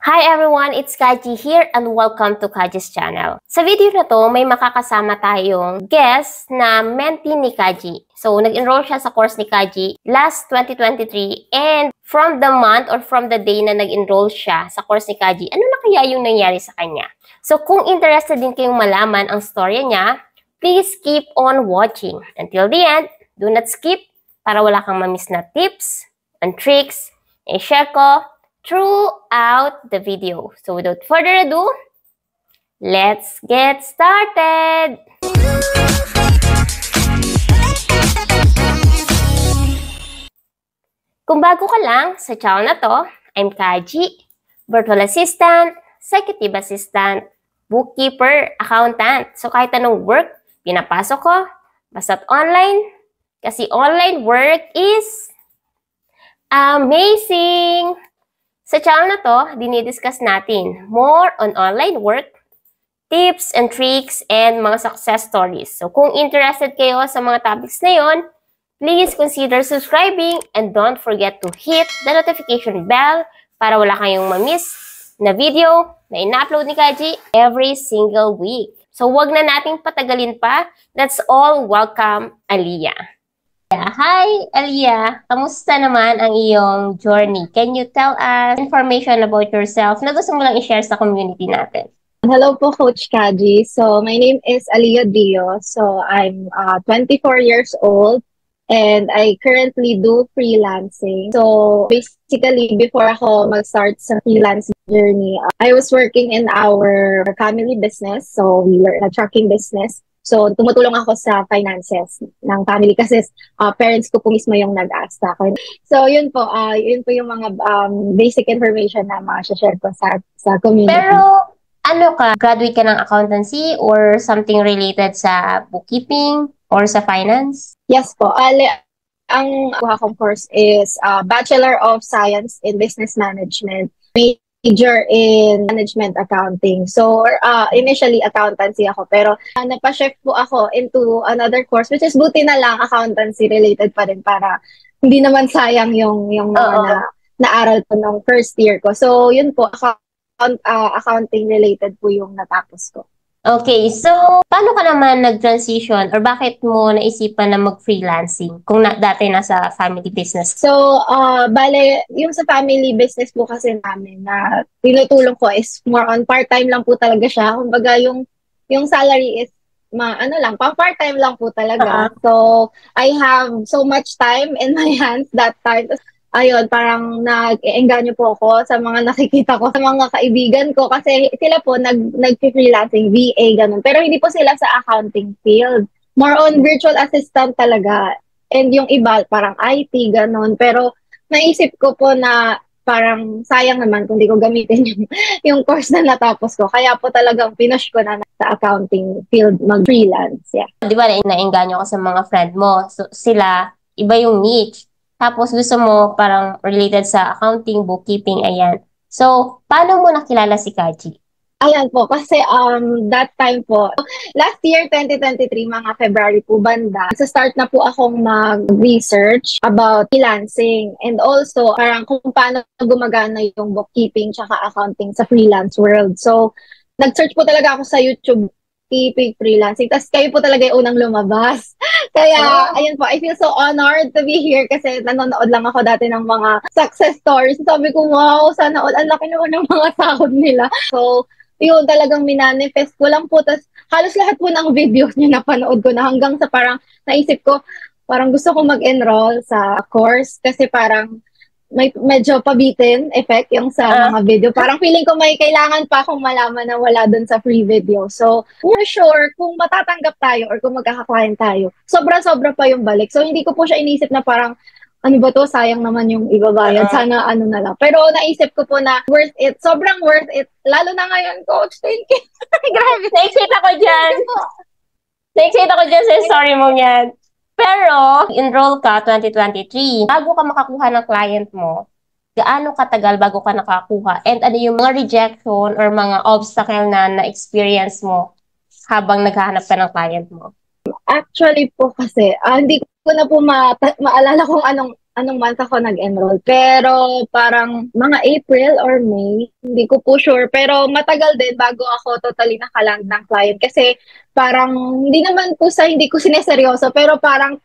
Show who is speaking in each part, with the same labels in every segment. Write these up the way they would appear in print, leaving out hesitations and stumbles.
Speaker 1: Hi everyone, it's Kaji here and welcome to Kaji's channel. Sa video na to, may makakasama tayong guest na mentee ni Kaji. So, nag-enroll siya sa course ni Kaji last 2023 and from the month or from the day na nag-enroll siya sa course ni Kaji, ano na kaya yung nangyari sa kanya? So, kung interested din kayong malaman ang storya niya, please keep on watching. Until the end, do not skip para wala kang ma-miss na tips and tricks. I-share ko throughout the video. So without further ado, let's get started! Kung bago ka lang sa channel na to, I'm Kaji, virtual assistant, executive assistant, bookkeeper, accountant. So kahit anong work, pinapasok ko, basta't online, kasi online work is amazing! Sa channel na to, dinidiscuss natin more on online work, tips and tricks, and mga success stories. So kung interested kayo sa mga topics na yon, please consider subscribing and don't forget to hit the notification bell para wala kayong ma-miss na video na ina-upload ni Kaji every single week. So wag na nating patagalin pa. Let's all welcome Aliyah. Hi, Aliyah. Kamusta naman ang iyong journey? Can you tell us information about yourself na gusto mo lang i-share sa community natin?
Speaker 2: Hello po, Coach Kaji. So, my name is Aliyah Dio. So, I'm 24 years old and I currently do freelancing. So, basically, before ako mag-start sa freelance journey, I was working in our family business. So, we were a trucking business. So, tumutulong ako sa finances ng family kasi parents ko po mismo yung nag-ask sa akin. So, yun po yung mga basic information na share ko sa community.
Speaker 1: Pero, ano ka? Graduate ka ng accountancy or something related sa bookkeeping or sa finance?
Speaker 2: Yes po. Ang kuha kong course is Bachelor of Science in Business Management. Major in management accounting. So, initially, accountancy ako. Pero, napashift po ako into another course, which is buti na lang, accountancy related pa rin para hindi naman sayang yung mga na-aral ko ng first year ko. So, yun po, accounting related po yung natapos ko.
Speaker 1: Okay, so paano ka naman nag-transition or bakit mo naisipan na mag-freelancing kung dati nasa family business?
Speaker 2: So, bale, yung sa family business po kasi namin na tinutulong ko is more on part-time lang po talaga siya. Kumbaga, yung salary is lang, part-time lang po talaga. So, I have so much time in my hands that time. Ayun, parang nag-e-engganyo po ako sa mga nakikita ko, sa mga kaibigan ko kasi sila po nag-freelancing, VA, ganun. Pero hindi po sila sa accounting field. More on virtual assistant talaga. And yung iba, parang IT, ganun. Pero naisip ko po na parang sayang naman kung di ko gamitin yung course na natapos ko. Kaya po talagang pinush ko na sa accounting field mag-freelance. Yeah.
Speaker 1: Di ba, naengganyo ka sa mga friend mo. So, sila, iba yung niche. Tapos gusto mo parang related sa accounting, bookkeeping, ayan. So, paano mo nakilala si Kaji?
Speaker 2: Ayan po, kasi that time po, last year, 2023, mga February po banda, sa start na po akong mag-research about freelancing and also parang kung paano gumagana yung bookkeeping tsaka accounting sa freelance world. So, nag-search po talaga ako sa YouTube, freelancing. Tapos kayo po talaga yung unang lumabas. Kaya, ayun po, I feel so honored to be here kasi nanonood lang ako dati ng mga success stories. Sabi ko, wow, sana all, ang laki naman ng mga sahod nila. So, yun, talagang minanifest ko lang po. Tapos, halos lahat po ng videos niya napanood ko na hanggang sa parang naisip ko, parang gusto ko mag-enroll sa course kasi parang may medyo pabitin effect yung sa mga video. Parang feeling ko may kailangan pa akong malaman na wala dun sa free video. So, for sure, kung matatanggap tayo or kung magkaka-client tayo, sobra-sobra pa yung balik. So, hindi ko po siya inisip na parang, ano ba to, sayang naman yung ibabayad. Sana ano na lang. Pero naisip ko po na worth it. Sobrang worth it. Lalo na ngayon, Coach. Thank you.
Speaker 1: Grabe. Na-excite ako dyan. Na-excite ako dyan sa story mo yan. Pero, enroll ka 2023. Bago ka makakuha ng client mo, gaano katagal bago ka nakakuha? And ano yung mga rejection or mga obstacle na na-experience mo habang naghahanap ka ng client mo?
Speaker 2: Actually po kasi, hindi ko na po maalala kung anong anong month ako nag-enroll. Pero parang mga April or May, hindi ko po sure. Pero matagal din bago ako totally nakaland ng client. Kasi parang hindi naman po sa hindi ko sineseryoso, pero parang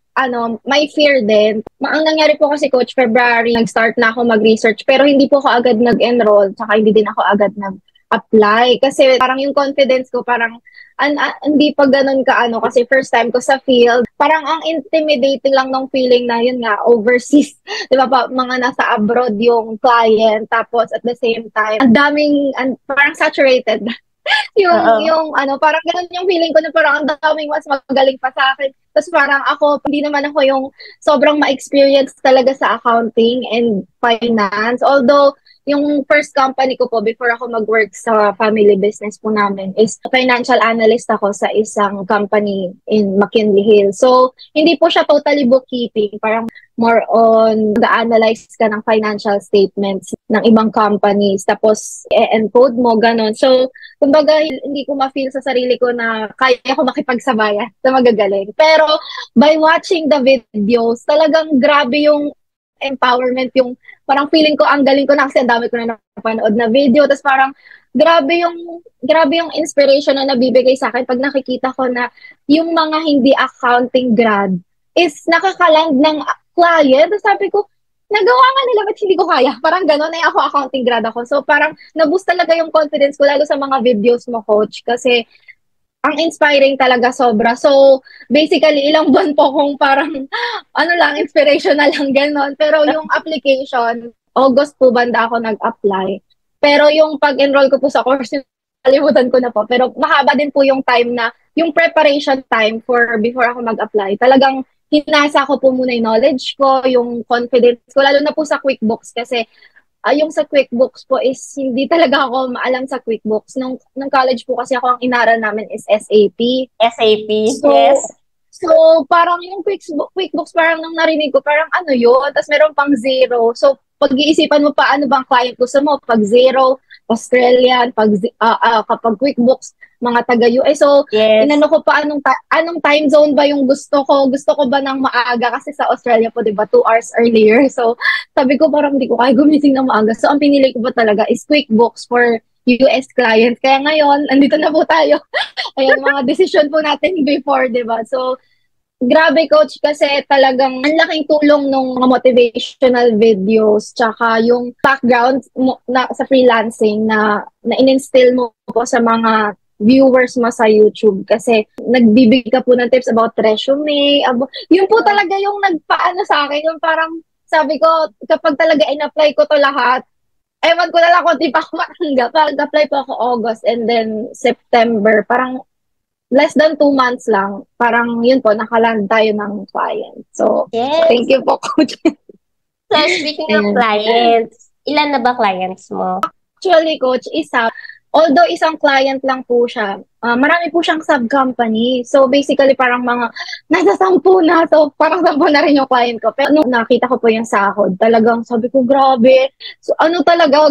Speaker 2: may fear din. Ang nangyari po kasi Coach, February, nag-start na ako mag-research, pero hindi po ako agad nag-enroll, tsaka hindi din ako agad nag-apply. Kasi parang yung confidence ko, parang hindi pa ganun kasi first time ko sa field. Parang ang intimidating lang ng feeling na yun nga, overseas, di ba pa, mga nasa abroad yung client, tapos at the same time, ang daming, parang saturated. yung parang ganun yung feeling ko na parang ang daming mas magaling pa sa akin. Tapos parang ako, hindi naman ako yung sobrang ma-experience talaga sa accounting and finance. Although, yung first company ko po before ako mag-work sa family business po namin is financial analyst ako sa isang company in McKinley Hill. So, hindi po siya totally bookkeeping. Parang more on ga-analyze ka ng financial statements ng ibang companies. Tapos, encode mo, ganun. So, kumbaga, hindi ko ma-feel sa sarili ko na kaya ko makipagsabayan sa magagaling. Pero, by watching the videos, talagang grabe yung empowerment, yung parang feeling ko ang galing ko na kasi ang dami ko na napanood na video. Tapos parang grabe yung inspiration na nabibigay sa akin pag nakikita ko na yung mga hindi accounting grad is nakakaland ng client. Tapos sabi ko, nagawa nga nila, ba't hindi ko kaya? Parang gano'n, ako accounting grad ako. So parang naboost talaga yung confidence ko, lalo sa mga videos mo, Coach. Kasi ang inspiring talaga sobra. So, basically, ilang buwan po kung parang, inspirational lang gano'n. Pero yung application, August po banda ako nag-apply. Pero yung pag-enroll ko po sa course, kalimutan ko na po. Pero mahaba din po yung time na, yung preparation time for before ako mag-apply. Talagang hinasa ko po muna yung knowledge ko, yung confidence ko, lalo na po sa QuickBooks kasi yung sa QuickBooks po is hindi talaga ako maalam sa QuickBooks. Nung college po kasi ako, ang inaral namin is SAP.
Speaker 1: SAP,
Speaker 2: So,
Speaker 1: yes.
Speaker 2: So, parang yung QuickBooks, parang nang narinig ko, parang ano yun, tapos meron pang zero. So, pag-iisipan mo pa, ano bang client gusto mo? Pag zero, Australian, kapag QuickBooks, mga taga-US. So,
Speaker 1: Yes.
Speaker 2: inano ko pa, anong time zone ba yung gusto ko? Gusto ko ba ng maaga? Kasi sa Australia po, di ba, 2 hours earlier. So, sabi ko parang hindi ko kaya gumising ng maaga. So, ang pinili ko ba talaga is QuickBooks for US clients. Kaya ngayon, andito na po tayo. Ayan, mga decision po natin before, di ba? So, grabe, Coach, kasi talagang ang laking tulong ng mga motivational videos tsaka yung background mo, sa freelancing na in-instill mo po sa mga viewers mo sa YouTube kasi nagbibigay ka po ng tips about resume. Yun po talaga yung nagpaano sa akin. Yung parang sabi ko, kapag talaga in-apply ko to lahat, ewan ko na lang kung di pa ako matanggap. Pag-apply po ako August and then September, parang less than 2 months lang, parang yun po, nakaland tayo ng client. So,
Speaker 1: Yes.
Speaker 2: thank you po, Coach.
Speaker 1: So, speaking of clients, ilan na ba clients mo?
Speaker 2: Actually, Coach, although isang client lang po siya, marami po siyang sub-company. So, basically, parang mga nasa 10 na. So, parang 10 na rin yung client ko. Pero nung nakita ko po yung sahod, talagang sabi ko, grabe. So,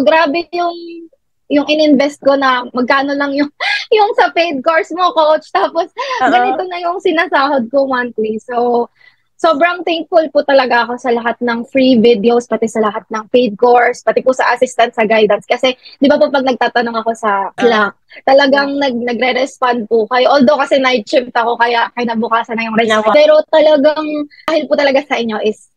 Speaker 2: grabe yung in-invest ko na magkano lang yung sa paid course mo, Coach. Tapos, ganito na yung sinasahod ko monthly. So, sobrang thankful po talaga ako sa lahat ng free videos, pati sa lahat ng paid course, pati po sa assistance, sa guidance. Kasi, di ba po pag nagtatanong ako sa Slack, talagang nagre-respond po kayo. Although kasi night shift ako, kaya kinabukasan na yung response. Pero talagang, dahil po talaga sa inyo is,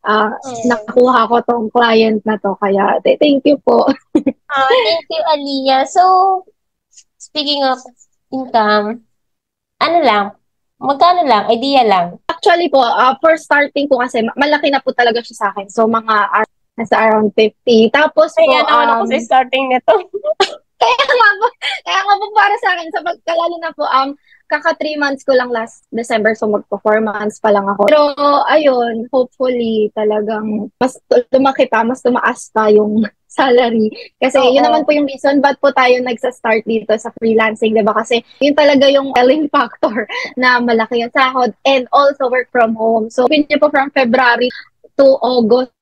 Speaker 2: nakuha ko tong client na to. Kaya, thank you po.
Speaker 1: Thank you, Aliyah. So, speaking of income, magkano lang, idea lang?
Speaker 2: Actually po, for starting po kasi, malaki na po talaga siya sa akin. So, nasa around 50. Tapos po,
Speaker 1: ako sa starting nito.
Speaker 2: kaya nga po para sa akin, sa pagkalalo na po, kaka 3 months ko lang last December, so magpo 4 months pa lang ako. Pero, ayun, hopefully, talagang mas lumaki pa, mas tumaas pa yung salary. Kasi yun naman po yung reason ba't po tayo nagsa-start dito sa freelancing, diba? Kasi yun talaga yung selling factor na malaki yung sahod and also work from home. So, pinyo po from February to August,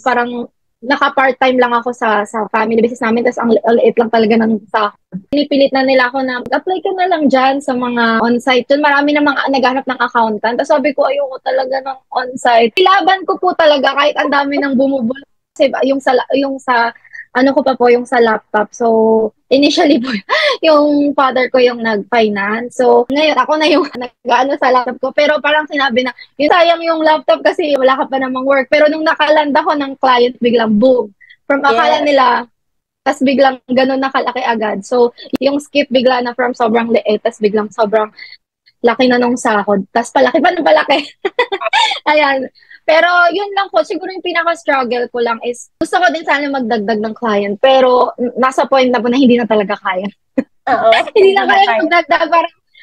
Speaker 2: parang naka-part-time lang ako sa family business namin, tapos ang liit lang talaga ng sa pinipilit na nila ako na apply ka na lang dyan sa mga on-site. Yun, marami namang naghanap ng accountant. Tapos sabi ko, ayoko talaga ng on-site. Ilaban ko po talaga kahit ang dami ng bumubulong. Kasi yung sa ano ko pa po yung sa laptop. So, initially po, yung father ko yung nag-finance. So, ngayon ako na yung nag-ano sa laptop ko. Pero parang sinabi na, yung sayang yung laptop kasi wala ka pa namang work. Pero nung nakalanda ko ng client, biglang boom. From akala nila, tas biglang ganun nakalaki agad. So, yung skip bigla na from sobrang liit, tas biglang sobrang laki na nung sahod. Tas palaki pa ng palaki. Ayan. Pero yun lang po, siguro yung pinaka-struggle ko lang is gusto ko din sana magdagdag ng client. Pero nasa point na po na hindi na talaga kaya.
Speaker 1: Oo.
Speaker 2: Hindi na kaya magdagdag.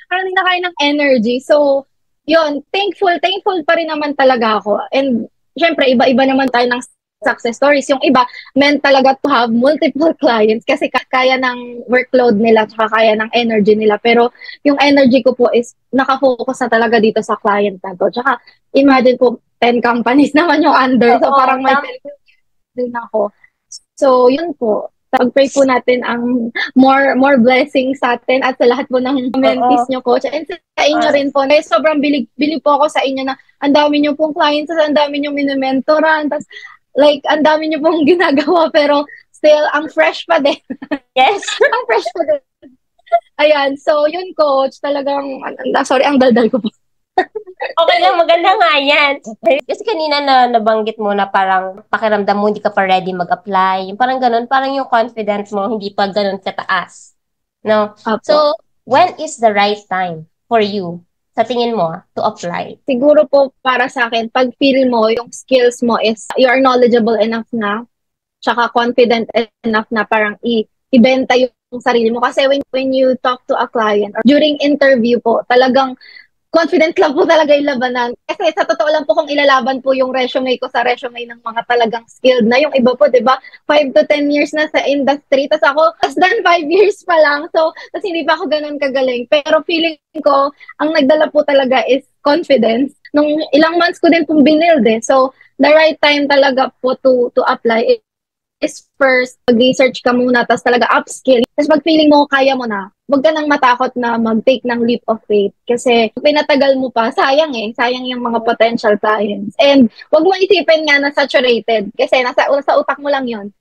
Speaker 2: Parang hindi na kaya ng energy. So, yun, thankful pa rin naman talaga ako. And syempre, iba-iba naman tayo ng success stories. Yung iba, meant talaga to have multiple clients kasi kaya ng workload nila tsaka kaya ng energy nila. Pero yung energy ko po is nakafocus na talaga dito sa client na to. Tsaka imagine po, 10 companies naman yung under. So parang may 10 din ako. So yun po. Pag-pray po natin ang more blessings sa atin at sa lahat po ng mentees nyo, coach. And sa inyo rin po. Dahil sobrang bilib po ako sa inyo na ang dami nyo pong clients, ang dami nyo minimentoran. Tapos like, ang dami nyo pong ginagawa pero still, ang fresh pa din.
Speaker 1: Yes.
Speaker 2: Ang fresh pa din. Ayan. So, yun, coach. Talagang, sorry, ang daldal ko po.
Speaker 1: Okay lang, maganda nga yan. Kasi kanina na nabanggit mo na parang pakiramdam mo hindi ka pa ready mag-apply. Yung parang ganun, parang yung confidence mo hindi pa ganun kataas. No?
Speaker 2: Apo.
Speaker 1: So, when is the right time for you, sa tingin mo, to apply?
Speaker 2: Siguro po para sa akin, pag feel mo yung skills mo is you are knowledgeable enough na, tsaka confident enough na parang ibenta yung sarili mo. Kasi when you talk to a client or during interview po, talagang confident lang po talaga yung labanan. Kasi sa totoo lang po kung ilalaban po yung resume ko sa resume ng mga talagang skilled na. Yung iba po, di ba, 5 to 10 years na sa industry. Tapos ako, less than 5 years pa lang. So, tapos hindi pa ako ganun kagaling. Pero feeling ko, ang nagdala po talaga is confidence. Nung ilang months ko din pong binild eh. So, the right time talaga po to apply is first, mag-research ka muna, tapos talaga upskill. Tapos pag feeling mo, kaya mo na, huwag ka nang matakot na mag-take ng leap of faith. Kasi pinatagal mo pa, sayang eh. Sayang yung mga potential clients. And huwag mo isipin nga na saturated. Kasi nasa utak mo lang yon.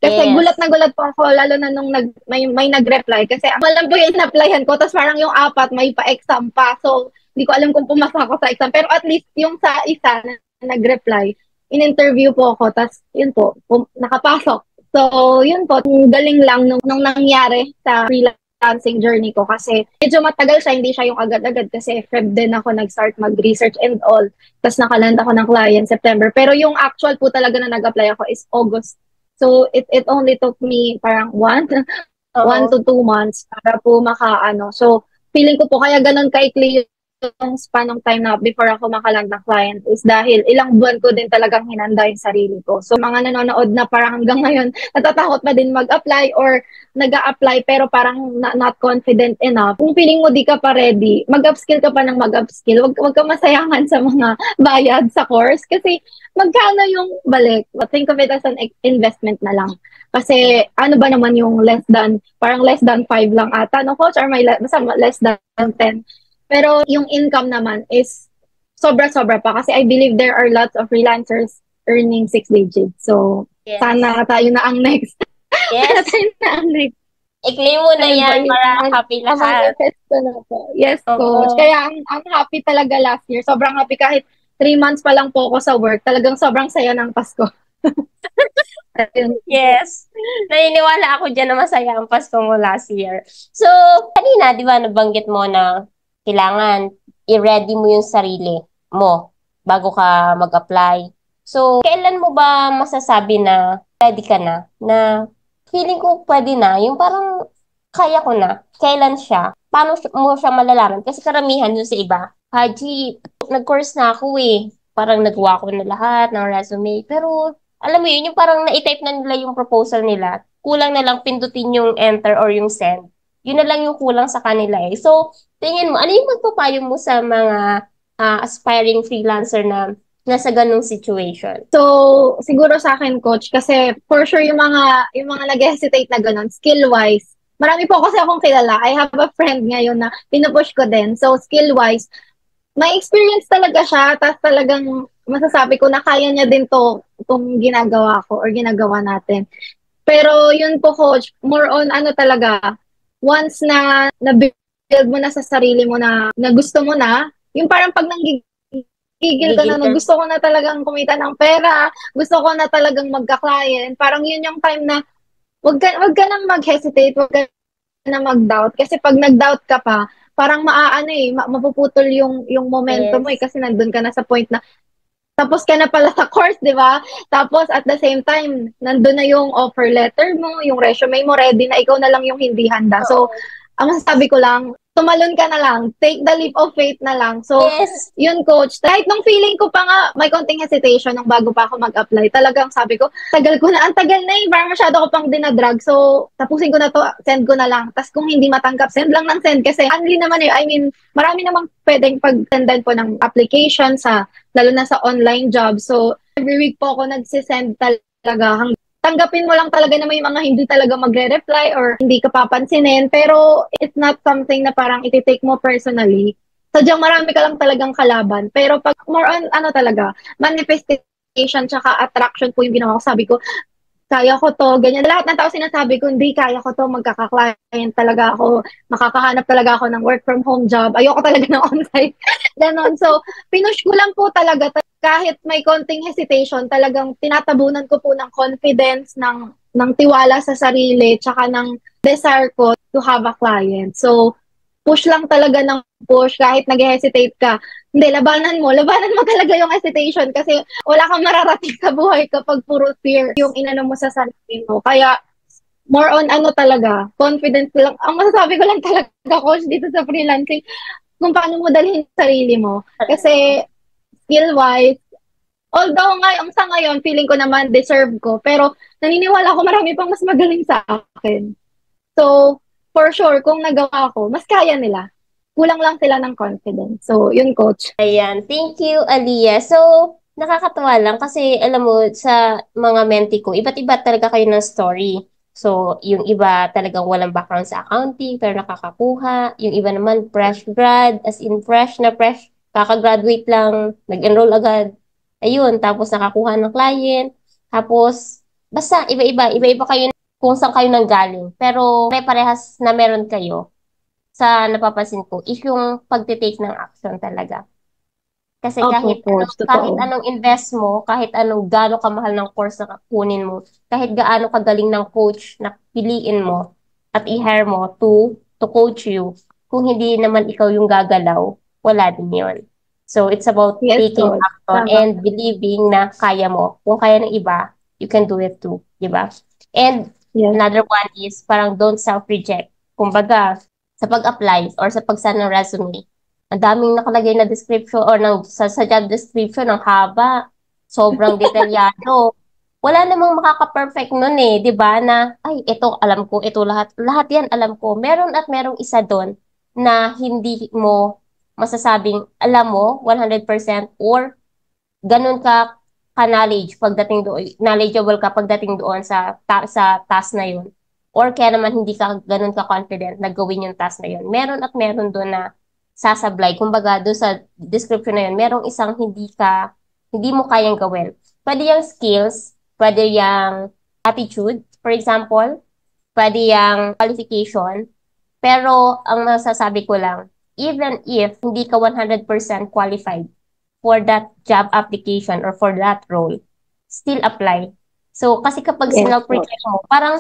Speaker 2: Kasi gulat na gulat po ako, lalo na nung may nag-reply. Kasi alam po yung na-applyan ko, tapos parang yung 4, may pa-exam pa. So, hindi ko alam kung pumasa ako sa exam. Pero at least yung sa isa na nag-reply, in-interview po ako, tapos yun po, nakapasok. So, yun po, galing lang nung nangyari sa freelancing journey ko kasi medyo matagal siya, hindi siya yung agad-agad kasi Feb din ako nag-start mag-research and all. Tapos nakaland ako ng client September. Pero yung actual po talaga na nag-apply ako is August. So, it only took me parang 1 to 2 months para po makaano. So, feeling ko po kaya ganun kaikli yung span ng time na before ako makaland ng client is dahil ilang buwan ko din talagang hinanda yung sarili ko. So, mga nanonood na parang hanggang ngayon, natatakot pa din mag-apply or nag-a-apply pero parang not confident enough. Kung feeling mo di ka pa ready, mag-upskill ka pa ng mag-upskill. Wag ka masayangan sa mga bayad sa course kasi magkano yung balik. Think of it as an investment na lang. Kasi ano ba naman yung parang less than 5 lang ata, no coach? Or may less than 10. Pero yung income naman is sobra-sobra pa kasi I believe there are lots of freelancers earning 6 digits. So, sana tayo na ang next.
Speaker 1: Yes.
Speaker 2: Tayo na ang next.
Speaker 1: I-claim mo na yan para happy lahat.
Speaker 2: Yes, coach. Kaya ang happy talaga last year. Sobrang happy kahit 3 months pa lang po ako sa work. Talagang sobrang saya ng Pasko.
Speaker 1: Yes. Naniniwala ako dyan na masaya ang Pasko mo last year. So, kanina, di ba, nabanggit mo na kailangan i-ready mo yung sarili mo bago ka mag-apply. So, kailan mo ba masasabi na ready ka na? Na feeling ko pwede na. Yung parang kaya ko na. Kailan siya? Paano mo siya malalaman? Kasi karamihan yun sa iba. Haji, nag-course na ako eh. Parang nagawa ko na lahat ng resume. Pero, alam mo yun, yung parang na-type na nila yung proposal nila. Kulang na lang pindutin yung enter or yung send. Yun na lang yung kulang sa kanila eh. So, tingin mo, ano yung magpapayo mo sa mga aspiring freelancer na nasa ganung situation?
Speaker 2: So, siguro sa akin, coach, kasi for sure yung mga nag-hesitate na ganun, skill-wise, marami po kasi akong kilala. I have a friend ngayon na pinupush ko din. So, skill-wise, may experience talaga siya, tapos talagang masasabi ko na kaya niya din itong ginagawa ko or ginagawa natin. Pero yun po, coach, more on ano talaga, once na na-build mo na sa sarili mo na gusto mo na, yung parang pag nanggigigil ka
Speaker 1: Gigil
Speaker 2: na
Speaker 1: ka?
Speaker 2: gusto ko na talagang kumita ng pera, gusto ko na talagang magka-client, parang yun yung time na wag ka nang mag-hesitate, wag ka na mag-doubt. Kasi pag nag-doubt ka pa, parang maaano mapuputol yung momentum mo
Speaker 1: Yes.
Speaker 2: kasi nandun ka na sa point na tapos ka na pala sa course, di ba? Tapos at the same time, nandun na yung offer letter mo, yung resume mo ready na ikaw na lang yung hindi handa. So,
Speaker 1: Oo.
Speaker 2: ang masasabi ko lang, tumalon ka na lang. Take the leap of faith na lang. So,
Speaker 1: Yes.
Speaker 2: yun coach. Kahit nung feeling ko pa nga, may konting hesitation nung bago pa ako mag-apply. Talagang sabi ko, tagal ko na, ang tagal na parang masyado ko pang dinadrag. So, tapusin ko na to, send ko na lang. Tapos kung hindi matanggap, send lang ng send. Kasi only naman I mean, marami namang pwedeng pag-sendan po ng application lalo na sa online job. So, every week po ako nagsisend talaga. Tanggapin mo lang talaga na may mga hindi talaga magre-reply or hindi ka papansinin. Pero it's not something na parang iti-take mo personally. Sadyang marami ka lang talagang kalaban. Pero pag more on ano talaga, manifestation tsaka attraction po yung ginawa ko. Sabi ko, kaya ko to, ganyan. Lahat ng tao sinasabi ko, hindi, kaya ko to, magkaka-client talaga ako, makakahanap talaga ako ng work from home job, ayoko talaga ng on-site, ganon. So, pinush ko lang po talaga, kahit may konting hesitation, talagang tinatabunan ko po ng confidence, ng tiwala sa sarili, tsaka ng desire ko to have a client. So, push lang talaga ng push, kahit nag-hesitate ka, hindi, labanan mo talaga yung hesitation kasi wala kang mararating sa buhay kapag puro fear yung inano mo sa sarili mo. Kaya, more on ano talaga, confidence lang. Ang masasabi ko lang talaga, coach, dito sa freelancing, kung paano mo dalhin yung sarili mo. Kasi, skill-wise, although sa ngayon, feeling ko naman deserve ko, pero naniniwala ko marami pang mas magaling sa akin. So, for sure, kung nagawa ko, mas kaya nila. Kulang lang sila ng confidence. So, yun, coach.
Speaker 1: Ayan. Thank you, Aliyah. So, nakakatuwa lang kasi alam mo, sa mga mentee ko, iba't iba talaga kayo ng story. So, yung iba talagang walang background sa accounting pero nakakakuha. Yung iba naman fresh grad, as in fresh, kakagraduate lang, nag-enroll agad. Ayun, tapos nakakuha ng client. Tapos, basta iba-iba kayo kung saan kayo nanggaling. Pero pare-parehas na meron kayo sa napapansin ko is yung pagtitake ng action talaga. Kasi
Speaker 2: Opo, coach.
Speaker 1: kahit
Speaker 2: Totoo.
Speaker 1: anong invest mo, kahit anong gaano kamahal ng course na kunin mo, kahit gaano kagaling ng coach na piliin mo at i-hire mo to coach you, kung hindi naman ikaw yung gagalaw, wala din yun. So it's about
Speaker 2: Yes,
Speaker 1: taking
Speaker 2: coach.
Speaker 1: action
Speaker 2: Tama.
Speaker 1: and believing na kaya mo. Kung kaya ng iba, you can do it too, di ba? And
Speaker 2: Yes.
Speaker 1: another one is parang don't self-reject. Kumbaga, sa pag-apply or sa pag-send ng resume, ang daming nakalagay na description or sa job description, ang haba, sobrang detalyado. Wala namang makaka-perfect nun eh, 'di ba? Na ay, ito alam ko, ito lahat. Lahat 'yan alam ko. Meron at merong isa doon na hindi mo masasabing alam mo 100% or ganun ka knowledge pagdating doon, knowledgeable ka pagdating doon sa task na 'yun. Or kaya naman hindi ka ganun ka confident na gawin yung task na 'yun. Meron at meron doon na sasablay. Kumbaga, doon sa description na yun, merong isang hindi mo kayang gawin. Pwede yung skills, pwede yung attitude, for example, pwede yung qualification, pero ang masasabi ko lang, even if hindi ka 100% qualified for that job application or for that role, still apply. So, kasi kapag
Speaker 2: Yes, coach.
Speaker 1: single-project mo, parang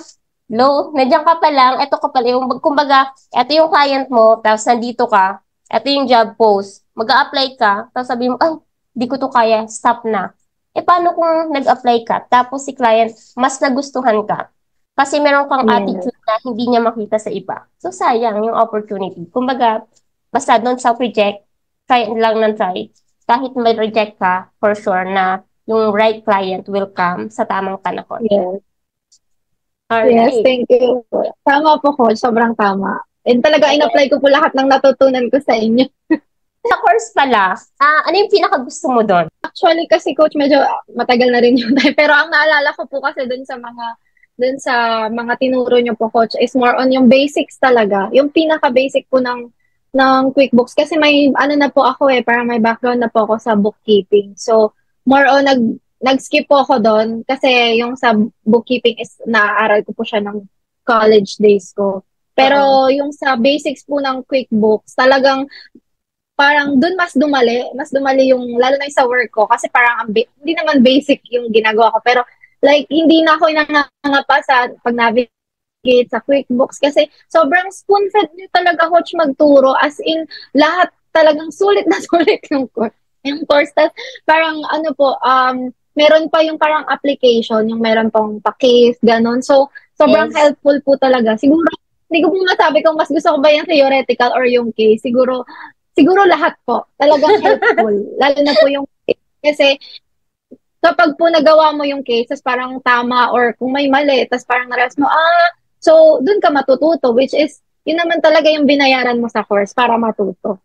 Speaker 1: low, nandiyan ka pa lang, eto ka pala, kumbaga, eto yung client mo, tapos nandito ka, eto yung job post, mag-a-apply ka, tapos sabi mo, ay, di ko to kaya, stop na. Eh, paano kung nag-apply ka, tapos si client, mas nagustuhan ka, kasi meron kang
Speaker 2: Yes.
Speaker 1: attitude na hindi niya makita sa iba. So, sayang yung opportunity. Kumbaga, basta don't self-reject, try lang ng try. Kahit may reject ka, for sure na yung right client will come sa tamang panahon.
Speaker 2: Yes. Yes,
Speaker 1: Alright.
Speaker 2: thank you. Tama po, coach. Sobrang tama. And talaga,
Speaker 1: Ayan.
Speaker 2: in-apply ko po lahat ng natutunan ko sa inyo.
Speaker 1: Sa course pala, ano yung pinaka-gusto mo doon?
Speaker 2: Actually, kasi coach, medyo matagal na rin yung time. Pero ang naalala ko po kasi dun sa mga tinuro niyo po, coach, is more on yung basics talaga. Yung pinaka-basic po ng QuickBooks. Kasi may, ano na po ako parang may background na po ako sa bookkeeping. So, more on nag-skip po ako doon kasi yung sa bookkeeping is naaaral ko po siya ng college days ko.
Speaker 1: Oo.
Speaker 2: Pero yung sa basics po ng QuickBooks, talagang parang dun mas dumali yung, lalo na yung sa work ko, kasi parang hindi naman basic yung ginagawa ko, pero like, hindi na ako nangangapa sa pag-navigate sa QuickBooks, kasi sobrang spoon-fed nyo talaga, coach, magturo, as in, lahat talagang sulit na sulit yung course. Tas, parang ano po, meron pa yung parang application, yung meron pong pa-case, ganun. So, sobrang
Speaker 1: Yes.
Speaker 2: helpful po talaga. Siguro, hindi ko po masabi kung mas gusto ko ba yung theoretical or yung case. Siguro lahat po. Talagang helpful. Lalo na po yung kasi kapag po nagawa mo yung cases parang tama or kung may mali, tapos parang naras mo, so dun ka matututo, which is, yun naman talaga yung binayaran mo sa course para matuto.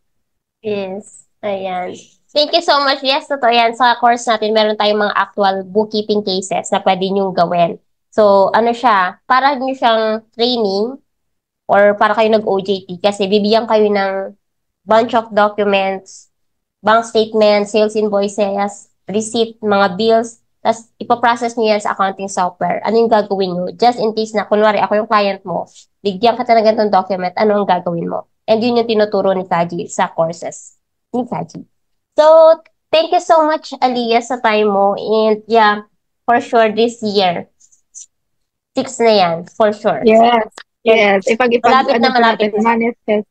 Speaker 1: Yes. Ayan. Thank you so much. Yes, totoo yan. Sa course natin, meron tayong mga actual bookkeeping cases na pwede niyong gawin. So, ano siya, para niyo siyang training or para kayo nag-OJT kasi bibigyan kayo ng bunch of documents, bank statements, sales invoices, receipt, mga bills, tapos ipaprocess niyo yan sa accounting software. Ano yung gagawin niyo? Just in case na, kunwari, ako yung client mo, bigyan ka talaga ng document, ano ang gagawin mo? And yun yung tinuturo ni Kaji sa courses ni Kaji. So, thank you so much, Aliyah, sa time mo. And yeah, for sure, this year, 6 na yan, for sure.
Speaker 2: Yes.
Speaker 1: And
Speaker 2: Yes.
Speaker 1: malapit
Speaker 2: Ano
Speaker 1: na
Speaker 2: po
Speaker 1: malapit
Speaker 2: natin,
Speaker 1: na.
Speaker 2: manifest.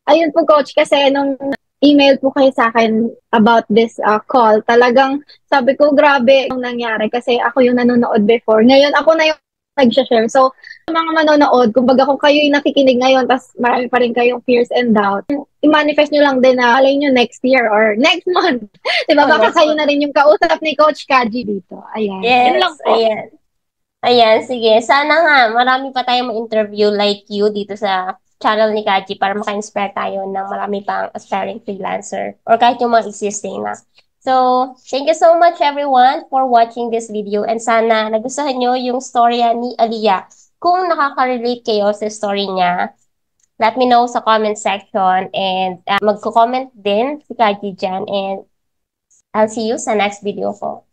Speaker 2: Ayun po, coach, kasi nung email po kayo sa akin about this call, talagang sabi ko, grabe yung nangyari kasi ako yung nanonood before. Ngayon, ako na yung nag-share. So, sa mga manonood, kumbaga kung kayo yung nakikinig ngayon, tapos marami pa rin kayong fears and doubt, i-manifest nyo lang din na alay nyo next year or next month. Diba?
Speaker 1: Oh,
Speaker 2: Baka
Speaker 1: next
Speaker 2: kayo
Speaker 1: one.
Speaker 2: na rin yung kausap ni Coach Kaji dito. Ayan. Yun lang
Speaker 1: Yes,
Speaker 2: po.
Speaker 1: ayan. Ayan, sige. Sana nga, marami pa tayong ma-interview like you dito sa channel ni Kaji para maka-inspire tayo ng marami pang aspiring freelancer or kahit yung mga existing na. So, thank you so much everyone for watching this video and sana nagustuhan nyo yung storya ni Aliyah. Kung nakaka-relate kayo sa story niya, let me know sa comment section and magko-comment din si Kaji dyan and I'll see you sa next video ko.